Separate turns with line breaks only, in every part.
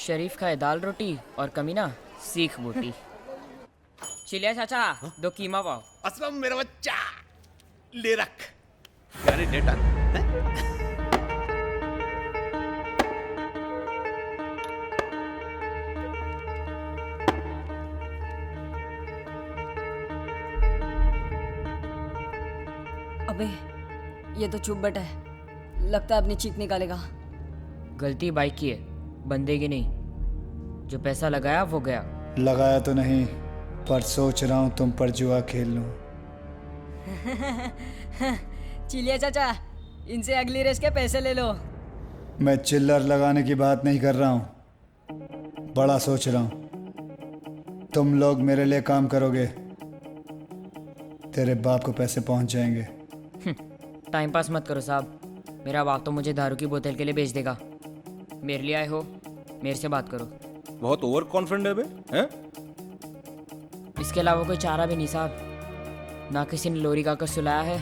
शरीफ खाए दाल रोटी और कमीना सीख बोटी। चिलिया चाचा, 2 कीमा पाव।
असलम मेरा बच्चा, ले रख। यानी डेटा
अबे ये तो चुप है, लगता है अपनी चीख निकालेगा।
गलती बाइक की है, बंदे की नहीं। जो पैसा लगाया वो गया।
लगाया तो नहीं, पर सोच रहा हूँ तुम पर जुआ खेल लूं।
चिलिया चाचा, इनसे अगली रेस के पैसे ले लो।
मैं चिल्लर लगाने की बात नहीं कर रहा हूँ, बड़ा सोच रहा हूँ। तुम लोग मेरे लिए काम करोगे, तेरे बाप को पैसे पहुंच जाएंगे।
टाइम पास मत करो साहब, मेरा बाप तो मुझे दारू की बोतल के लिए बेच देगा। मेरे लिए आए हो, मेरे से बात करो।
बहुत ओवर कॉन्फिडेंट है बे, हैं?
इसके अलावा कोई चारा भी नहीं साहब। ना किसी ने लोरी गाकर सुलाया है,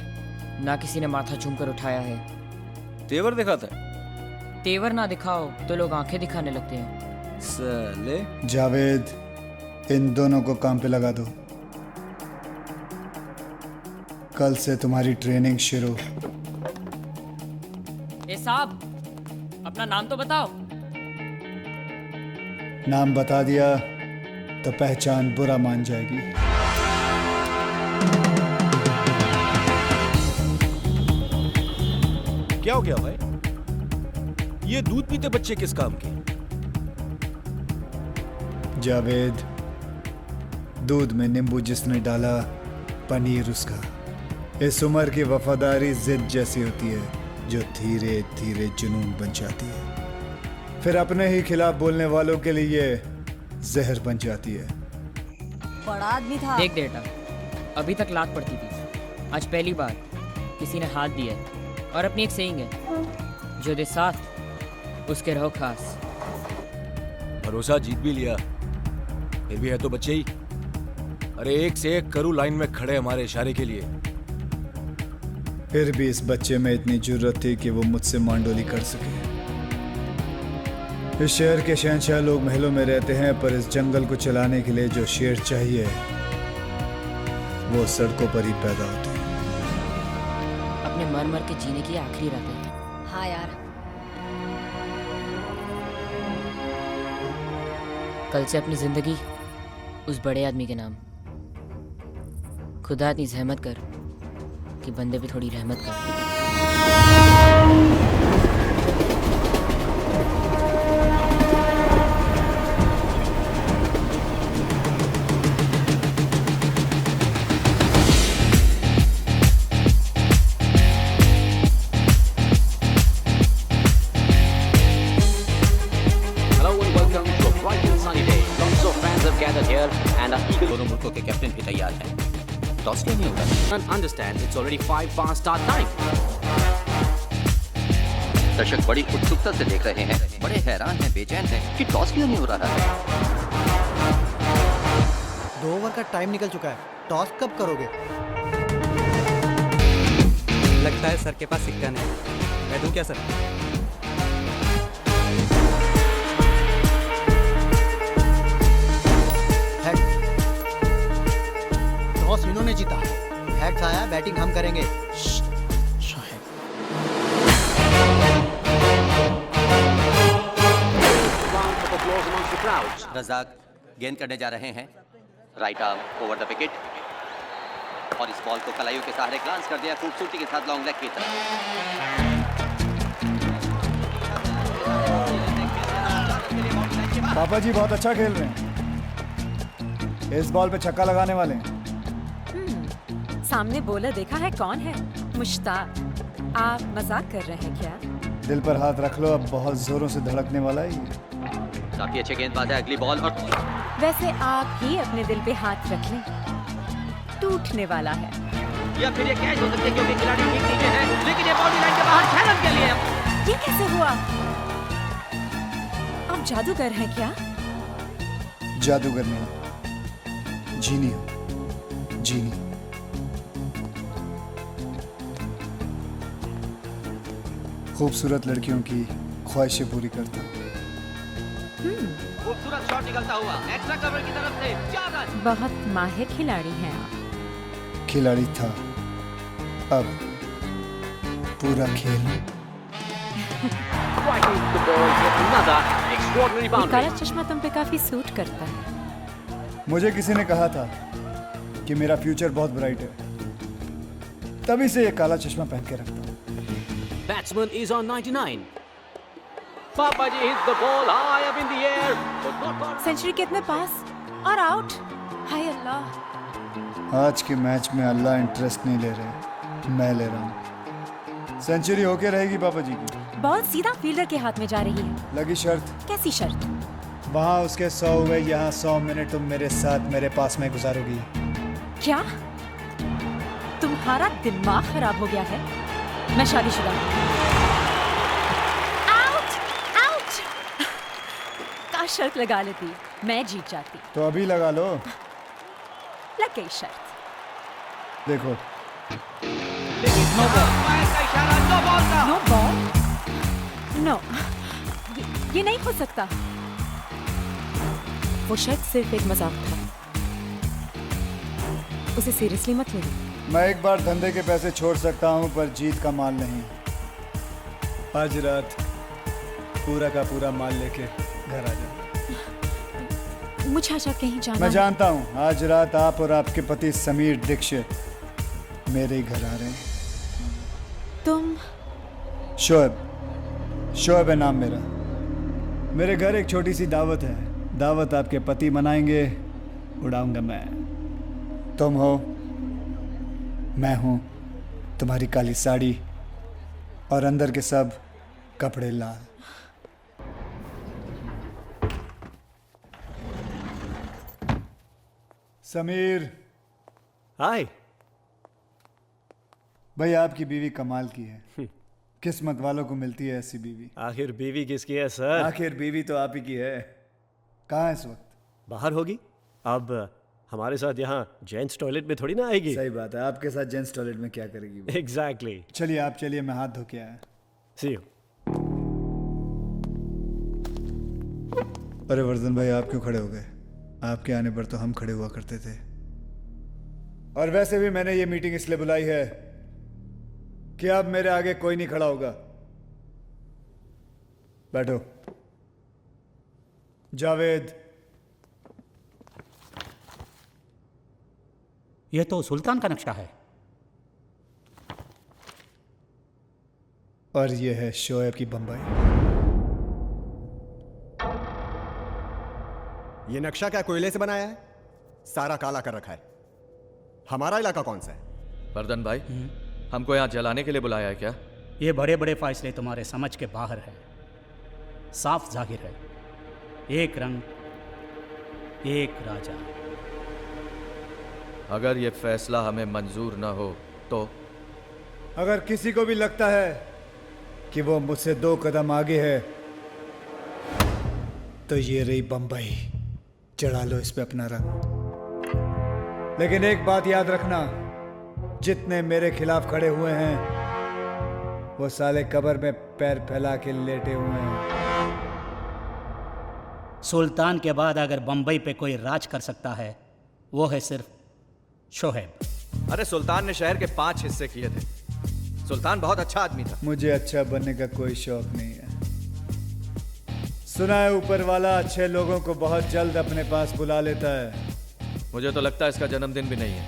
ना किसी ने माथा चूम कर उठाया है।
तेवर दिखाता है
तेवर ना दिखाओ तो लोग आंखें दिखाने लगते हैं।
साले।
जावेद, इन दोनों को काम पे लगा दो, कल से तुम्हारी ट्रेनिंग शुरू।
ए साहब, अपना नाम तो बताओ।
नाम बता दिया तो पहचान बुरा मान जाएगी।
क्या हो गया भाई? ये दूध पीते बच्चे किस काम के?
जावेद, दूध में नींबू जिसने डाला, पनीर उसका। इस उम्र की वफादारी जिद जैसी होती है जो धीरे धीरे जुनून बन जाती है, फिर अपने ही खिलाफ बोलने वालों के लिए जहर बन जाती है।
बड़ा आदमी था।
देख बेटा, अभी तक लात पड़ती थी, आज पहली बार किसी ने हाथ दिया है। और अपनी एक सेइंग है, जो दे साथ उसके रहो खास।
भरोसा जीत भी लिया, फिर भी है तो बच्चे ही। अरे एक से एक करू लाइन में खड़े हमारे इशारे के लिए।
फिर भी इस बच्चे में इतनी जुर्रत थी कि वो मुझसे मांडोली कर सके। इस शहर के शहंशाह लोग महलों में रहते हैं, पर इस जंगल को चलाने के लिए जो शेर चाहिए वो सड़कों पर ही पैदा होते हैं।
अपने मर मर के जीने की आखिरी रात है।
हाँ यार,
कल से अपनी जिंदगी उस बड़े आदमी के नाम। खुदा इतनी जहमत कर कि बंदे पे थोड़ी रहमत कर।
दोनों मुल्कों के कैप्टन भी तैयार हैं। टॉस क्यों नहीं होगा?
Understand, it's already 5 past start time.
दर्शक बड़ी उत्सुकता से देख रहे हैं, बड़े हैरान हैं, बेचैन हैं कि टॉस क्यों नहीं हो रहा है।
2 ओवर का टाइम निकल चुका है, टॉस कब करोगे?
लगता है सर के पास सिक्का नहीं। मैं दूं क्या सर?
टॉस इन्होंने जीता, हेड्स आया, बैटिंग हम करेंगे।
रजाक गेंद करने जा रहे हैं, right arm over the wicket, और इस बॉल को कलाइयों के सहारे ग्लांस कर दिया खूबसूरती के साथ लॉन्ग लेग की तरफ।
पापा जी बहुत अच्छा खेल रहे हैं, इस बॉल पे छक्का लगाने वाले हैं।
सामने बॉलर देखा है कौन है? मुश्ताक। आप मजाक कर रहे हैं क्या?
दिल पर हाथ रख लो, अब बहुत जोरों से धड़कने वाला है ये।
काफी अच्छे गेंदबाज है, अगली बॉल और
वैसे आप ही अपने दिल पे हाथ रख लें, टूटने वाला है।
या फिर ये कैच हो सकते हैं क्योंकि खिलाड़ी ठीक नीचे है, लेकिन ये बाउंड्री लाइन के बाहर 6 रन के लिए।
ये कैसे हुआ? आप जादूगर हैं क्या?
जादूगर नहीं, जीनी हूं, जीनी। खूबसूरत लड़कियों की ख्वाहिशें पूरी करता हूं।
खूबसूरत शॉट निकलता हुआ एक्स्ट्रा कवर की तरफ से 4 रन।
बहुत माहिर खिलाड़ी हैं आप।
खिलाड़ी था, अब पूरा खेल।
Striking the ball with another extraordinary
ये
boundary.
काला चश्मा तुम पे काफी सूट करता है।
मुझे किसी ने कहा था कि मेरा फ्यूचर बहुत ब्राइट है, तभी से ये काला चश्मा पहन के रखता हूँ।
Batsman is on 99. Papaji hits the ball high up in the air, but not far.
Century कितने पास और आउट। हाय अल्लाह।
आज के मैच में अल्लाह इंटरेस्ट नहीं ले रहे, मैं ले रहा हूँ। सेंचुरी होके रहेगी पापा जी की।
बॉल सीधा फील्डर के हाथ में जा रही है।
लगी शर्त।
कैसी शर्त?
वहाँ उसके 100 हुए, यहाँ 100 मिनट तुम मेरे साथ मेरे पास में गुजारोगी।
क्या तुम्हारा दिमाग खराब हो गया है? मैं शादीशुदा हूँ। Out out. का शर्त लगा लेती, मैं जीत जाती।
तो अभी लगा लो।
लग गई शर्त।
देखो
नो बॉल का इशारा, नो बॉल का।
नो बॉल, नो, ये नहीं हो सकता। वो शर्त सिर्फ एक मजाक था, उसे सीरियसली मत लेना।
मैं एक बार धंधे के पैसे छोड़ सकता हूँ, पर जीत का माल नहीं। आज रात पूरा का पूरा माल लेके घर आ जाओ।
मुझे अच्छा कहीं जाना
मैं
है।
जानता हूँ आज रात आप और आपके पति समीर दीक्षित मेरे ही घर आ रहे हैं।
तुम
शोएब है नाम मेरा। मेरे घर एक छोटी सी दावत है। दावत आपके पति मनाएंगे, उड़ाऊंगा मैं। तुम हो, मैं हूं, तुम्हारी काली साड़ी और अंदर के सब कपड़े लाल। समीर,
हाय।
भाई आपकी बीवी कमाल की है। किस्मत वालों को मिलती है ऐसी बीवी।
आखिर बीवी किसकी है सर?
आखिर बीवी तो आप ही की है। कहाँ है इस वक्त?
बाहर होगी। अब हमारे साथ यहाँ जेंट्स टॉयलेट में थोड़ी ना आएगी।
सही बात है, आपके साथ जेंट्स टॉयलेट में क्या करेगी वो?
एग्जैक्टली।
चलिए आप चलिए, मैं हाथ धो के आया।
सी यू।
अरे वर्धन भाई, आप क्यों खड़े हो गए? आपके आने पर तो हम खड़े हुआ करते थे। और वैसे भी मैंने ये मीटिंग इसलिए बुलाई है कि अब मेरे आगे कोई नहीं खड़ा होगा। बैठो। जावेद,
यह तो सुल्तान का नक्शा है।
और ये है शोएब की बम्बई।
ये नक्शा क्या कोयले से बनाया है? सारा काला कर रखा है। हमारा इलाका कौन सा है?
वर्धन भाई, हमको यहाँ जलाने के लिए बुलाया है क्या?
ये बड़े बड़े फैसले तुम्हारे समझ के बाहर है। साफ जाहिर है, एक रंग एक राजा।
अगर ये फैसला हमें मंजूर ना हो तो?
अगर किसी को भी लगता है कि वो मुझसे 2 कदम आगे है, तो ये रही बंबई। चढ़ा लो इस पे अपना रंग। लेकिन एक बात याद रखना, जितने मेरे खिलाफ खड़े हुए हैं वो साले कब्र में पैर फैला के लेटे हुए हैं।
सुल्तान के बाद अगर बंबई पे कोई राज कर सकता है, वो है सिर्फ शोएब।
अरे सुल्तान ने शहर के 5 हिस्से किए थे। सुल्तान बहुत अच्छा आदमी था।
मुझे अच्छा बनने का कोई शौक नहीं है। सुना है ऊपर वाला अच्छे लोगों को बहुत जल्द अपने पास बुला लेता है।
मुझे तो लगता है इसका जन्मदिन भी नहीं है।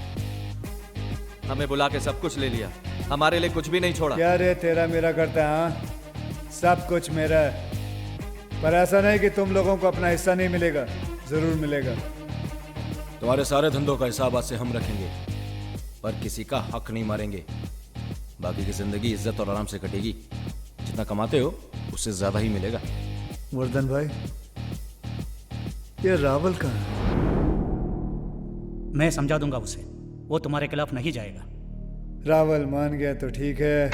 हमें बुला के सब कुछ ले लिया, हमारे लिए कुछ भी नहीं छोड़ा।
क्या रे तेरा मेरा करता है? हाँ, सब कुछ मेरा है। पर ऐसा नहीं कि तुम लोगों को अपना हिस्सा नहीं मिलेगा, जरूर मिलेगा।
तुम्हारे सारे धंधों का हिसाब आज से हम रखेंगे, पर किसी का हक नहीं मारेंगे। बाकी की जिंदगी इज्जत और आराम से कटेगी। जितना कमाते हो उससे ज्यादा ही मिलेगा।
वर्धन भाई, ये रावल कहाँ है?
मैं समझा दूंगा उसे, वो तुम्हारे खिलाफ नहीं जाएगा।
रावल मान गया तो ठीक है,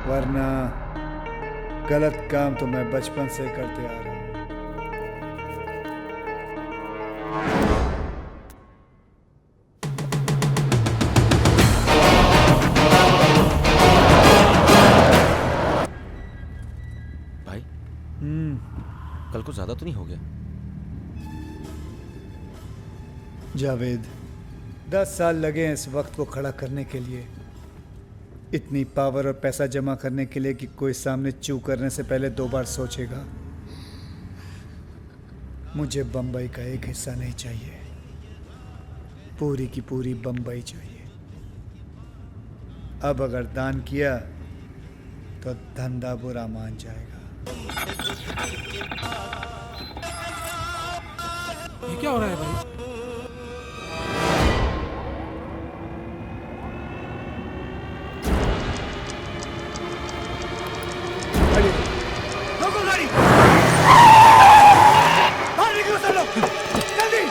वरना गलत काम तो मैं बचपन से करते आ रहा हूं।
भाई, कल को ज्यादा ज्यादा तो नहीं हो गया?
जावेद, 10 साल लगे हैं इस वक्त को खड़ा करने के लिए, इतनी पावर और पैसा जमा करने के लिए कि कोई सामने चू करने से पहले 2 बार सोचेगा। मुझे बंबई का एक हिस्सा नहीं चाहिए, पूरी की पूरी बंबई चाहिए। अब अगर दान किया तो धंधा बुरा मान जाएगा।
ये क्या हो रहा है भाई?
रोको गाड़ी! बाहर निकलो सब लोग! जल्दी!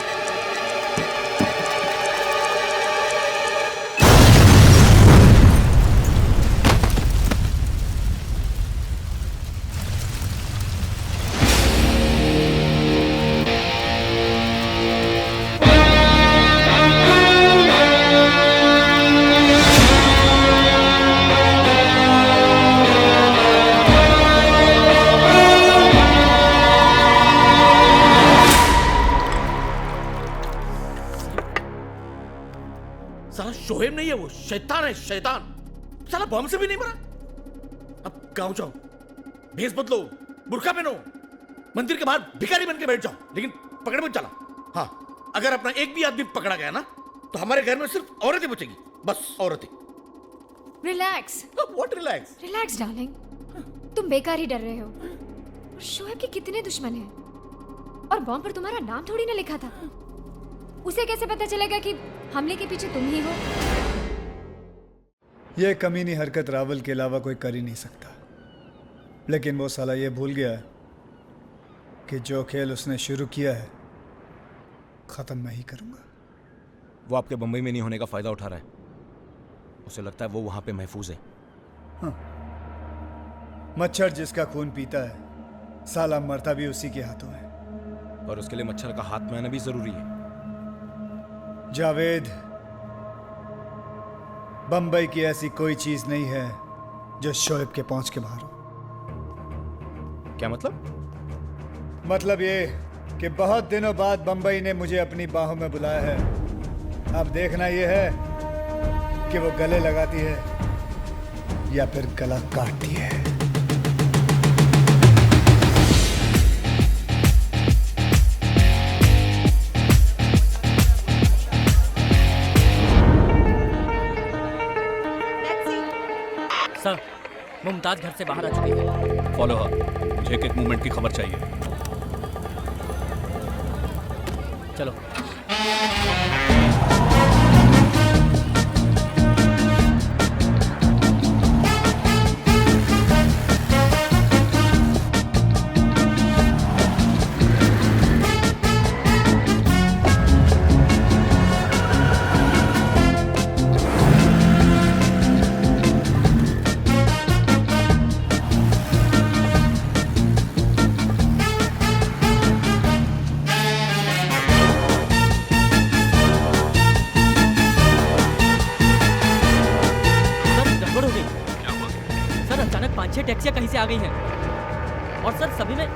साला शोएब नहीं है, वो शैतान है, शैतान। साला बम से भी नहीं मरा। अब गाँव जाओ, भेष बदलो, बुर्का पहनो, मंदिर के बाहर भिखारी बन के बैठ जाओ, लेकिन पकड़ मत चला। हाँ, अगर अपना एक भी आदमी पकड़ा गया ना तो हमारे घर में सिर्फ औरतें बचेगी, बस औरतें।
Relax.
What relax?
Relax darling, तुम बेकार ही डर रहे हो। शोएब के कितने दुश्मन हैं, और बॉम्ब पर तुम्हारा नाम थोड़ी ना लिखा था। उसे कैसे पता चलेगा कि हमले के पीछे तुम ही हो?
यह कमीनी हरकत रावल के अलावा कोई कर ही नहीं सकता, लेकिन वो साला ये भूल गया कि जो खेल उसने शुरू किया है खत्म मैं ही करूंगा।
वो आपके बंबई में नहीं होने का फायदा उठा रहा है। उसे लगता है वो वहां पे महफूज है।
हाँ। मच्छर जिसका खून पीता है, साला मरता भी उसी के हाथों है।
और उसके लिए मच्छर का हाथ में आना भी जरूरी है।
जावेद, बंबई की ऐसी कोई चीज नहीं है जो शोएब के पहुंच के बाहर हो।
क्या मतलब?
मतलब ये कि बहुत दिनों बाद बंबई ने मुझे अपनी बाहों में बुलाया है। अब देखना यह है कि वो गले लगाती है या फिर गला काटती है।
सर, मुमताज घर से बाहर आ चुकी है।
फॉलो हर, मुझे एक मूवमेंट की खबर चाहिए।
चलो। छह टैक्सियां कहीं से आ गई हैं और सर सभी में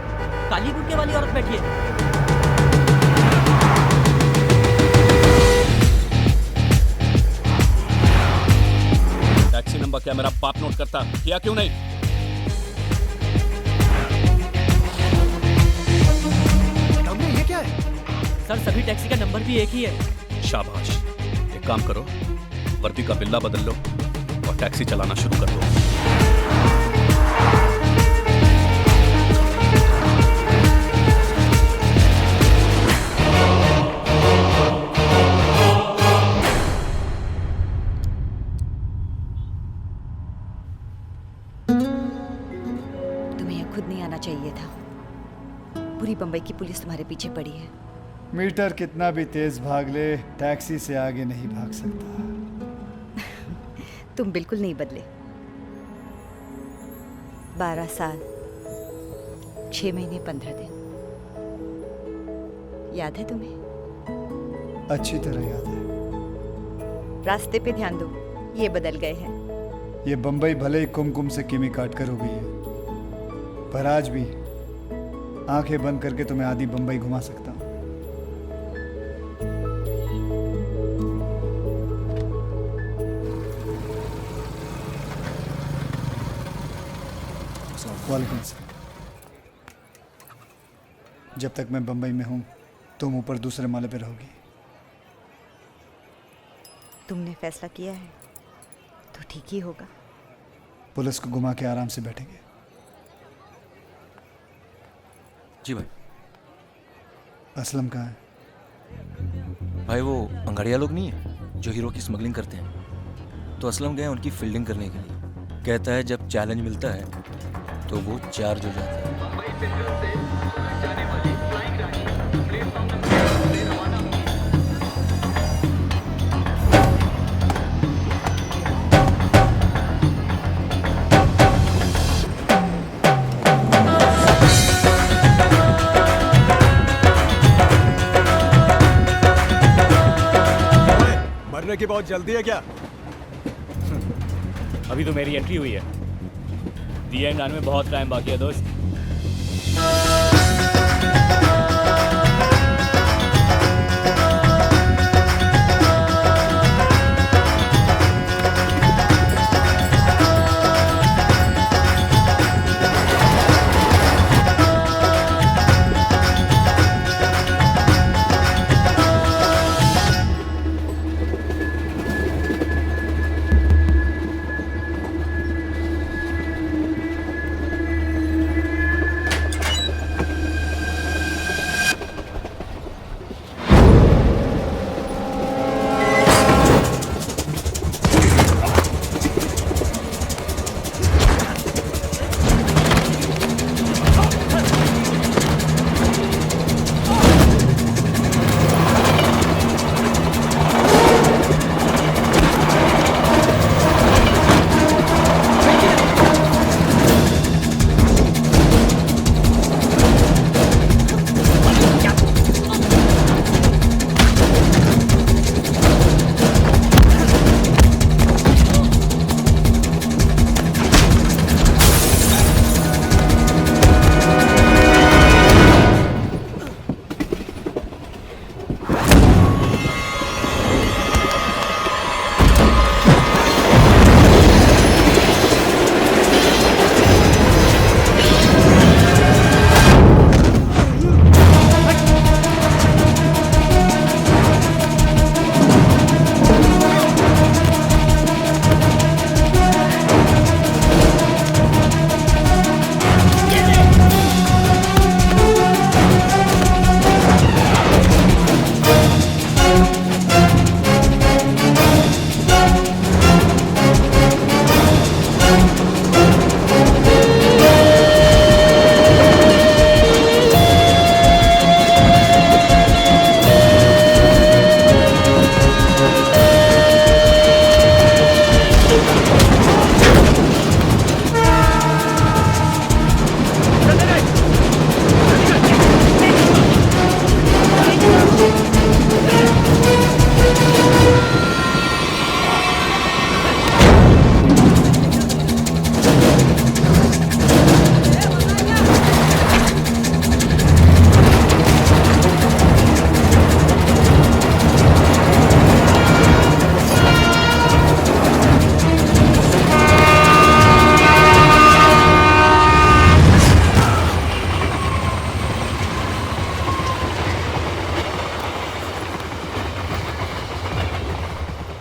काली बुर्के वाली औरत बैठी है।
टैक्सी नंबर क्या मेरा बाप नोट करता, किया क्यों नहीं?
ये क्या है?
सर सभी टैक्सी का नंबर भी एक ही है।
शाबाश, एक काम करो, वर्दी का बिल्ला बदल लो और टैक्सी चलाना शुरू कर दो।
खुद नहीं आना चाहिए था। पूरी बंबई की पुलिस तुम्हारे पीछे पड़ी है।
मीटर कितना भी तेज भाग ले, टैक्सी से आगे नहीं भाग सकता।
तुम बिल्कुल नहीं बदले। 12 साल 6 महीने 15 दिन, याद है तुम्हें?
अच्छी तरह याद है।
रास्ते पे ध्यान दो, ये बदल गए हैं।
ये बंबई भले ही कुमकुम से किमी काट कर हो गई है, पर आज भी आंखें बंद करके तुम्हें आधी बंबई घुमा सकता हूँ। वालेकुम सलाम। जब तक मैं बंबई में हूँ तुम ऊपर दूसरे माले पे रहोगी।
तुमने फैसला किया है तो ठीक ही होगा।
पुलिस को घुमा के आराम से बैठेंगे।
जी भाई।
असलम कहाँ है?
भाई वो अंगाड़िया लोग नहीं है जो हीरो की स्मगलिंग करते हैं, तो असलम गए उनकी फील्डिंग करने के लिए। कहता है जब चैलेंज मिलता है तो वो चार्ज हो जाता है।
मरने की बहुत जल्दी है क्या?
अभी तो मेरी एंट्री हुई है। दी एंड आने में बहुत टाइम बाकी है दोस्त।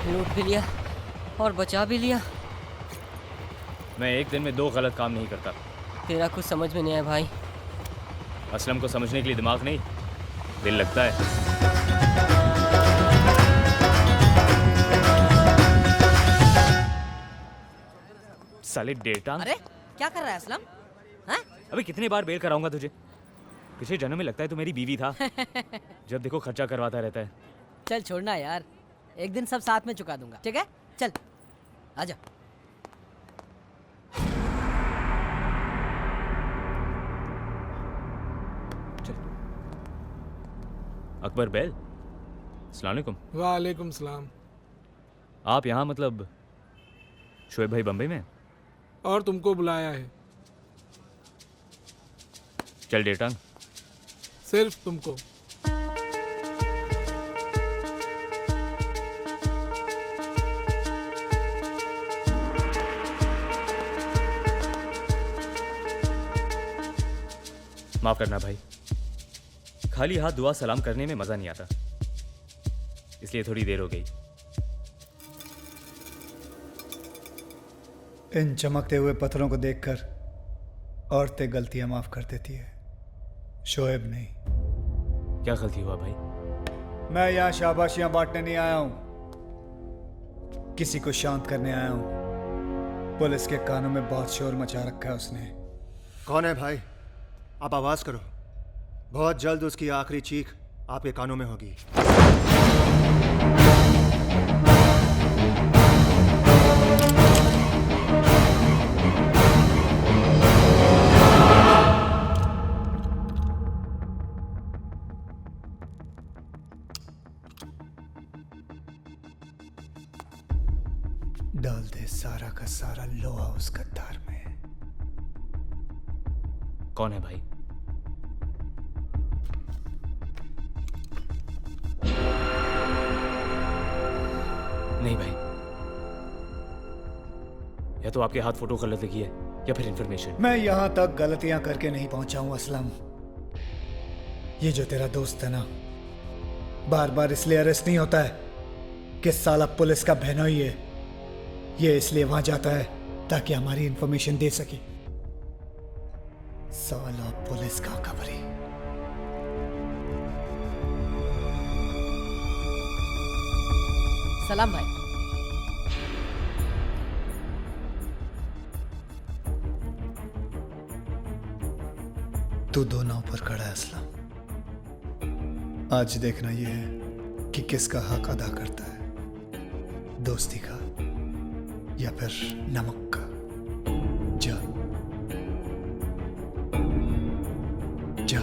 लूट भी लिया और बचा भी लिया।
मैं एक दिन में 2 गलत काम नहीं करता।
तेरा कुछ समझ में नहीं आया भाई।
असलम को समझने के लिए दिमाग नहीं, दिल लगता है। साले डेटा।
अरे क्या कर रहा है असलम? हाँ?
अबे कितनी बार बेल कराऊंगा तुझे? पिछले जन्म में लगता है तू मेरी बीवी था। जब देखो खर्चा करवाता रहता है।
चल छोड़ना यार, एक दिन सब साथ में चुका दूंगा, ठीक है? चल आजा।
अकबर बैल, अस्सलाम वालेकुम।
वालेकुम सलाम।
आप यहाँ मतलब शोएब भाई बम्बई में?
और तुमको बुलाया है।
चल डेटांग,
सिर्फ तुमको।
माफ करना भाई, खाली हाथ दुआ सलाम करने में मजा नहीं आता, इसलिए थोड़ी देर हो गई।
इन चमकते हुए पत्थरों को देखकर औरतें गलतियां माफ कर देती है, शोएब नहीं।
क्या गलती हुआ भाई?
मैं यहाँ शाबाशियां बांटने नहीं आया हूं, किसी को शांत करने आया हूं। पुलिस के कानों में बहुत शोर मचा रखा है उसने।
कौन है भाई? आप आवाज करो, बहुत जल्द उसकी आखिरी चीख आपके कानों में होगी।
डाल दे सारा का सारा लोहा उस गद्दार में।
कौन है भाई? नहीं भाई, या तो आपके हाथ फोटो गलत लगी है या फिर इंफॉर्मेशन।
मैं यहां तक गलतियां करके नहीं पहुंचा हूं असलम। ये जो तेरा दोस्त है ना, बार बार इसलिए अरेस्ट नहीं होता है कि साला पुलिस का बहनोई है। ये इसलिए वहां जाता है ताकि हमारी इंफॉर्मेशन दे सके। साला पुलिस का खबरी।
सलाम भाई।
तू दो नाव पर खड़ा है असलम। आज देखना यह है कि किसका हक अदा करता है, दोस्ती का या फिर नमक का। जा जा।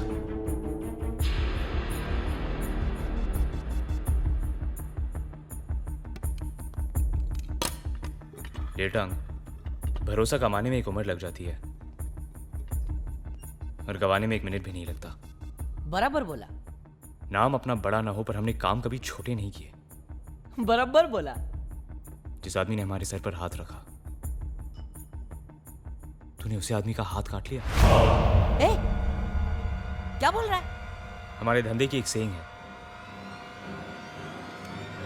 डेटांग, भरोसा कमाने में एक उम्र लग जाती है और गवाने में 1 मिनट भी नहीं लगता।
बराबर बोला।
नाम अपना बड़ा ना हो पर हमने काम कभी छोटे नहीं किए।
बराबर बोला।
जिस आदमी ने हमारे सर पर हाथ रखा, तूने उसे आदमी का हाथ काट लिया।
ए, क्या बोल रहा है?
हमारे धंधे की एक सेइंग है,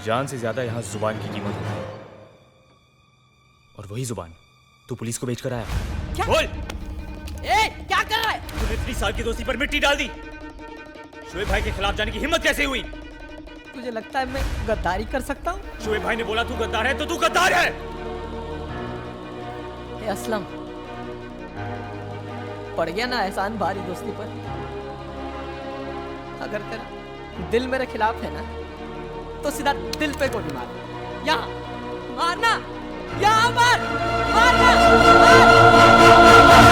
जान से ज्यादा यहां जुबान की कीमत होती है, और वही जुबान तू पुलिस को बेचकर आया।
क्या?
बोल।
ए, क्या कर रहा है?
तूने इतनी साल की दोस्ती पर मिट्टी डाल दी। शोएब भाई के खिलाफ जाने की हिम्मत कैसे हुई?
तुझे लगता है मैं गद्दारी कर सकता हूँ?
शोएब भाई ने बोला तू गद्दार है तो तू गद्दार है।
ए असलम, पड़ गया ना एहसान भारी दोस्ती पर। अगर तेरा दिल मेरे खिलाफ है ना, तो सीधा दिल पे गोली मार। यहाँ मारना, यहाँ मार, मारना, मार।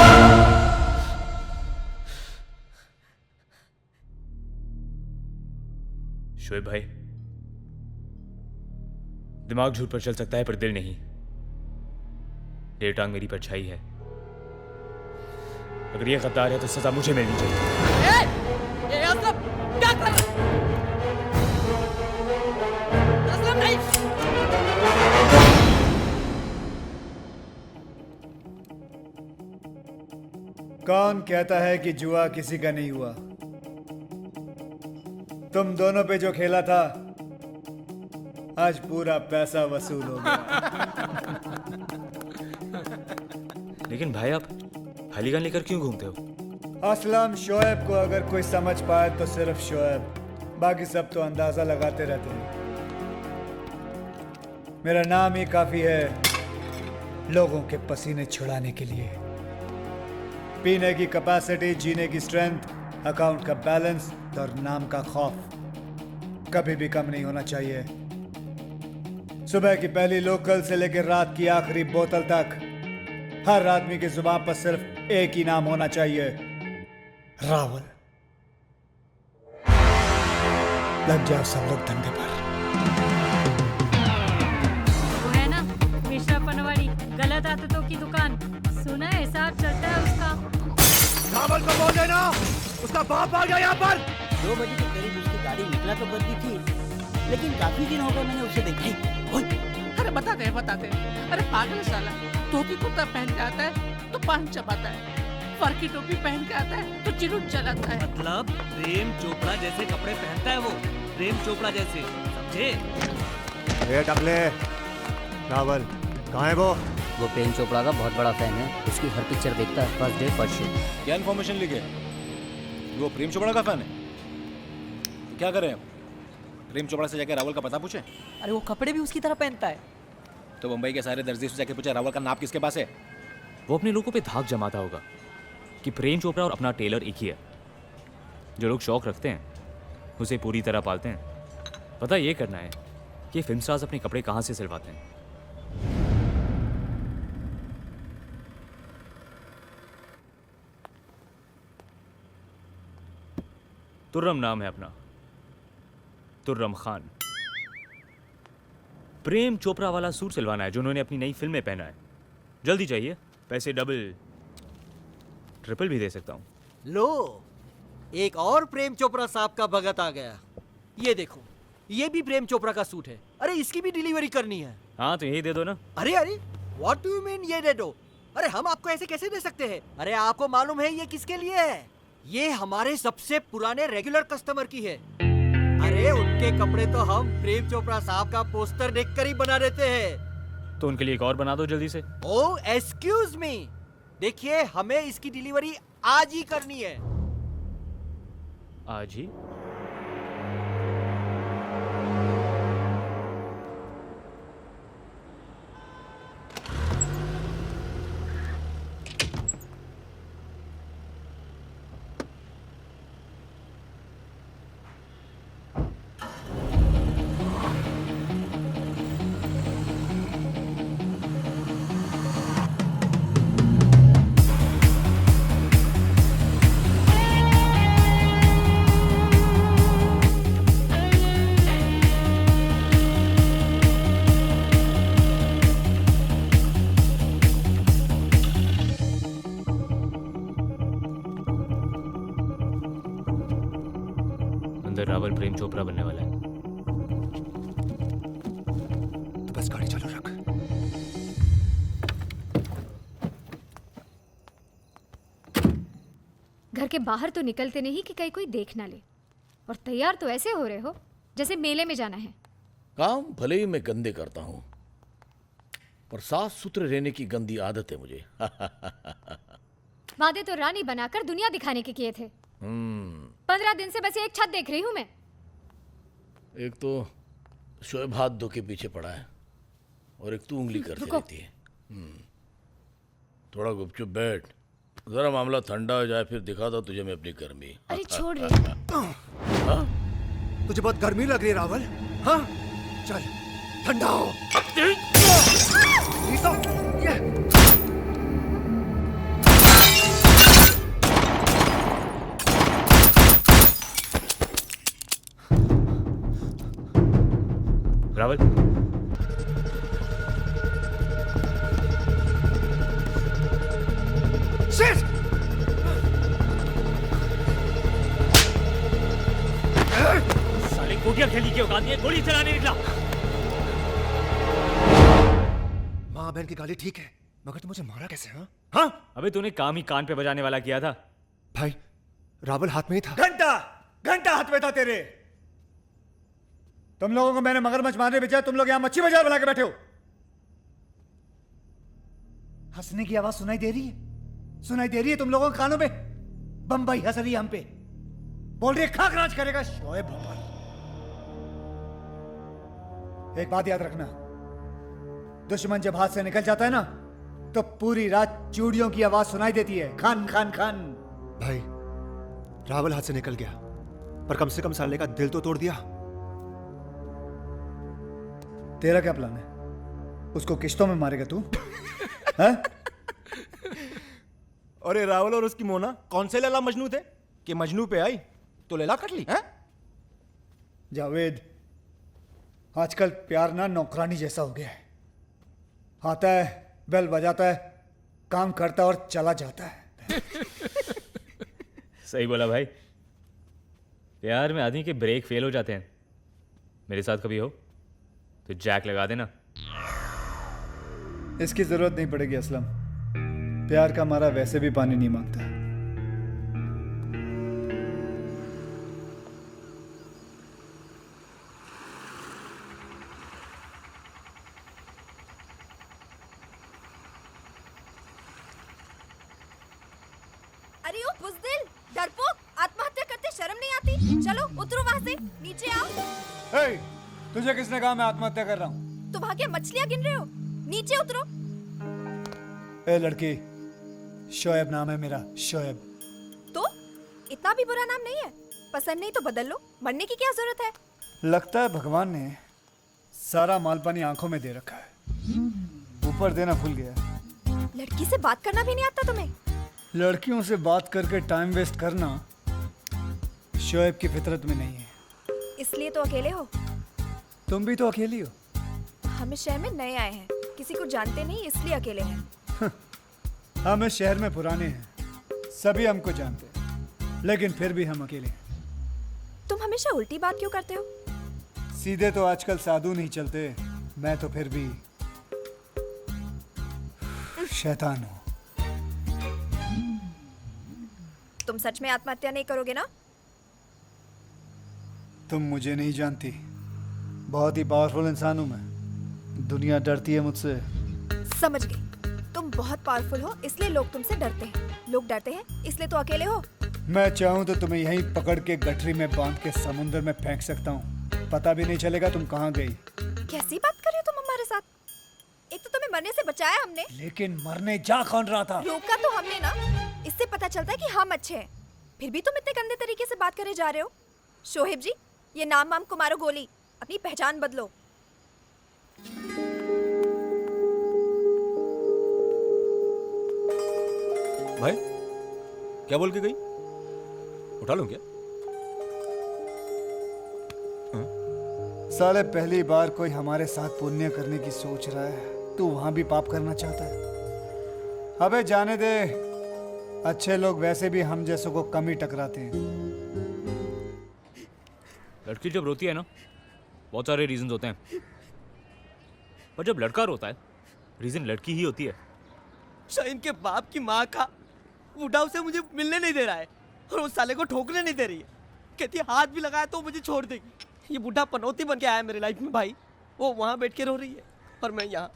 शोएब भाई, दिमाग झूठ पर चल सकता है पर दिल नहीं। ये टांग मेरी परछाई है। अगर ये गद्दार है तो सजा मुझे मिलनी चाहिए।
ये असलम क्या कर रहा है? असलम नहीं।
कौन कहता है कि जुआ किसी का नहीं हुआ? तुम दोनों पे जो खेला था, आज पूरा पैसा वसूल हो गया।
लेकिन भाई, आप खाली गन लेकर क्यों घूमते हो?
असलम, शोएब को अगर कोई समझ पाए तो सिर्फ शोएब, बाकी सब तो अंदाजा लगाते रहते हैं। मेरा नाम ही काफी है लोगों के पसीने छुड़ाने के लिए। पीने की कैपेसिटी, जीने की स्ट्रेंथ, अकाउंट का बैलेंस और नाम का खौफ कभी भी कम नहीं होना चाहिए। सुबह की पहली लोकल से लेकर रात की आखिरी बोतल तक हर आदमी की जुबान पर सिर्फ एक ही नाम होना चाहिए, रावल। लग जाओ सब लोग धंधे पर।
वो है ना मिश्रा पनवाड़ी, गलत आदतों की दुकान। सुना है हिसाब चलता है उसका।
रावल को बोल देना, उसका बाप आ गया यहाँ पर।
2 बजे के करीब उसकी गाड़ी निकला तो करती थी, लेकिन काफी दिन हो गए मैंने उसे देखा ही।
अरे बताते हैं। अरे पागल साला, धोती कुर्ता पहन के आता है तो पान चबाता है, फर की टोपी पहन के आता है तो चिरुट जलाता है।
मतलब प्रेम चोपड़ा जैसे कपड़े पहनता है वो, प्रेम चोपड़ा जैसे, समझे?
ए टकले, रावल, कहाँ है वो?
वो प्रेम चोपड़ा का बहुत बड़ा फैन है, उसकी हर पिक्चर देखता है, फर्स्ट डे फर्स्ट शो।
क्या इन्फॉर्मेशन लिखे? वो प्रेम चोपड़ा का फैन है? तो क्या करें अब? प्रेम चोपड़ा से जाके रावल का पता पूछे?
अरे वो कपड़े भी उसकी तरह पहनता है।
तो मुंबई के सारे दर्जी से जाके पूछे रावल का नाप किसके पास है?
वो अपने लोगों पे धाक जमाता होगा कि प्रेम चोपड़ा और अपना टेलर एक ही है। जो लोग शौक रखते हैं उसे पूरी तरह पालते हैं। पता ये करना है कि फिल्म स्टार्स अपने कपड़े कहाँ से सिलवाते हैं। तुर्रम नाम है अपना, तुर्रम खान। प्रेम चोपड़ा वाला सूट सिलवाना है जो उन्होंने अपनी नई फिल्म में पहना है। जल्दी चाहिए, पैसे डबल ट्रिपल भी दे सकता हूँ।
लो, एक और प्रेम चोपड़ा साहब का भगत आ गया। ये देखो, ये भी प्रेम चोपड़ा का सूट है। अरे इसकी भी डिलीवरी करनी है।
हाँ तो यही दे दो ना।
अरे व्हाट डू यू मीन ये दे दो? अरे हम आपको ऐसे कैसे दे सकते हैं? अरे आपको मालूम है ये किसके लिए है? ये हमारे सबसे पुराने रेगुलर कस्टमर की है। अरे उनके कपड़े तो हम प्रेम चोपड़ा साहब का पोस्टर देखकर ही बना देते हैं।
तो उनके लिए एक और बना दो जल्दी से।
ओह एक्सक्यूज मी, देखिए हमें इसकी डिलीवरी आज ही करनी है।
आज ही? रावल प्रेम चोपड़ा बनने वाला है।
तो बस गाड़ी चालू रख।
घर के बाहर तो निकलते नहीं कि कहीं कोई देख ना ले, और तैयार तो ऐसे हो रहे हो जैसे मेले में जाना है।
काम भले ही मैं गंदे करता हूँ, पर साफ सुथरे रहने की गंदी आदत है मुझे।
वादे तो रानी बनाकर दुनिया दिखाने के किए थे। 15 दिन से बस एक छत देख रही हूँ मैं।
एक तो शोएब हाथ धो के पीछे पड़ा है और एक तू उंगली करती रहती है। थोड़ा गुपचुप बैठ, जरा मामला ठंडा हो जाए फिर दिखाता तुझे मैं अपनी गर्मी।
अरे छोड़ रे।
तुझे बहुत गर्मी लग रही है रावल? हाँ चल ठंडा हो।
रावल, साले गोटियां खेली के औकात है, गोली चलाने निकला।
माँ बहन की गाली ठीक है, मगर तू मुझे मारा कैसे? हाँ
अबे तूने काम ही कान पे बजाने वाला किया था।
भाई रावल हाथ में ही था।
घंटा हाथ में था तेरे। तुम लोगों को मैंने मगरमच्छ मारने भेजा, तुम लोग यहां मच्छी बाजार बना के बैठे हो। हंसने की आवाज सुनाई दे रही है? सुनाई दे रही है तुम लोगों के कानों में? बंबई हंस रही है हम पे, बोल रही है खाक राज करेगा शोएब भोपाल। एक बात याद रखना, दुश्मन जब हाथ से निकल जाता है ना तो पूरी रात चूड़ियों की आवाज सुनाई देती है, खान खान खान।
भाई रावल हाथ से निकल गया, पर कम से कम साले का दिल तो तोड़ दिया।
तेरा क्या प्लान है? उसको किश्तों में मारेगा तू? हैं?
अरे रावल और उसकी मोना कौन से लैला मजनू थे कि मजनू पे आई तो लैला कट ली? हैं?
जावेद, आजकल प्यार ना नौकरानी जैसा हो गया है। आता है, बेल बजाता है, काम करता है और चला जाता है।
सही बोला भाई। प्यार में आदमी के ब्रेक फेल हो जाते हैं। मेरे साथ कभी हो तो जैक लगा देना।
इसकी जरूरत नहीं पड़ेगी असलम, प्यार का मारा वैसे भी पानी नहीं मांगता।
अरे ओ बुज़दिल, डरपोक, आत्महत्या करते शर्म नहीं आती? चलो उतरो वहाँ से, नीचे आओ।
हे, तुझे किसने कहा मैं आत्महत्या कर रहा हूँ?
तुम क्या मछलियाँ गिन रहे हो? नीचे उतरो।
ए लड़की, शोएब नाम है मेरा, शोएब।
तो इतना भी बुरा नाम नहीं है। पसंद नहीं तो बदल लो, मरने की क्या जरूरत है?
लगता है भगवान ने सारा माल पानी आंखों में दे रखा है, ऊपर देना भूल गया।
लड़की से बात करना भी नहीं आता तुम्हें?
लड़कियों से बात करके टाइम वेस्ट करना शोएब की फितरत में नहीं है।
इसलिए तो अकेले हो?
तुम भी तो अकेली हो।
हम इस शहर में नए आए हैं, किसी को जानते नहीं, इसलिए अकेले हैं।
हम इस शहर में पुराने हैं, सभी हमको जानते हैं, लेकिन फिर भी हम अकेले हैं।
तुम हमेशा उल्टी बात क्यों करते हो?
सीधे तो आजकल साधु नहीं चलते, मैं तो फिर भी शैतान हूँ।
तुम सच में आत्महत्या नहीं करोगे ना?
तुम मुझे नहीं जानती, बहुत ही पावरफुल इंसान हूँ मैं, दुनिया डरती है मुझसे।
समझ गई, तुम बहुत पावरफुल हो इसलिए लोग तुमसे डरते हैं। लोग डरते हैं इसलिए तो अकेले हो।
मैं चाहूँ तो तुम्हें यहीं पकड़ के गठरी में बांध के समुद्र में फेंक सकता हूँ, पता भी नहीं चलेगा तुम कहाँ गई।
कैसी बात कर रहे हो तुम हमारे साथ? एक तो तुम्हें मरने से बचाया हमने,
लेकिन मरने जा कौन रहा था?
रोका तो हमने ना। इससे पता चलता है कि हम अच्छे हैं, फिर भी तुम इतने गंदे तरीके से बात करे जा रहे हो। शोहेब जी, ये नाम वाम को मारो गोली, अपनी पहचान बदलो।
भाई क्या बोल के गई? उठा लूं क्या?
साले पहली बार कोई हमारे साथ पुण्य करने की सोच रहा है, तू वहां भी पाप करना चाहता है? अबे जाने दे, अच्छे लोग वैसे भी हम जैसों को कम ही टकराते हैं।
लड़की जब रोती है ना, बहुत सारे रीजन होते हैं, पर जब लड़का रोता है रीजन लड़की ही होती है।
शाहीन के बाप की माँ का बूढ़ा उसे मुझे मिलने नहीं दे रहा है और उस साले को ठोकने नहीं दे रही है। कहती है हाथ भी लगाया तो मुझे छोड़ देगी। ये बूढ़ा पनौती बन के आया मेरी लाइफ में भाई। वो वहाँ बैठ के रो रही है और मैं यहाँ।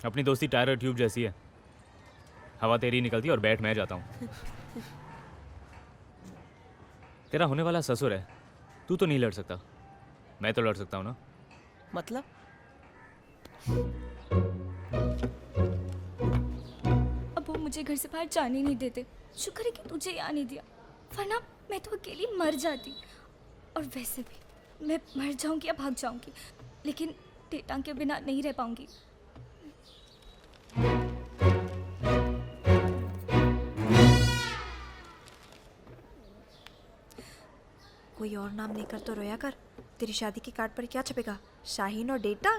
अपनी दोस्ती टायर और ट्यूब जैसी है, हवा तेरी निकलती है और बैठ मैं जाता हूँ। तेरा होने वाला ससुर है, तू तो नहीं लड़ सकता, मैं तो लड़ सकता हूँ ना।
मतलब?
अब वो मुझे घर से बाहर जाने नहीं देते। शुक्र है कि तुझे यहाँ नहीं दिया, वरना मैं तो अकेली मर जाती। और वैसे भी मैं मर जाऊंगी या भाग जाऊंगी, लेकिन टेटा के बिना नहीं रह पाऊंगी।
कोई और नाम लेकर तो रोया कर। तेरी शादी के कार्ड पर क्या छपेगा? शाहीन और डेटा।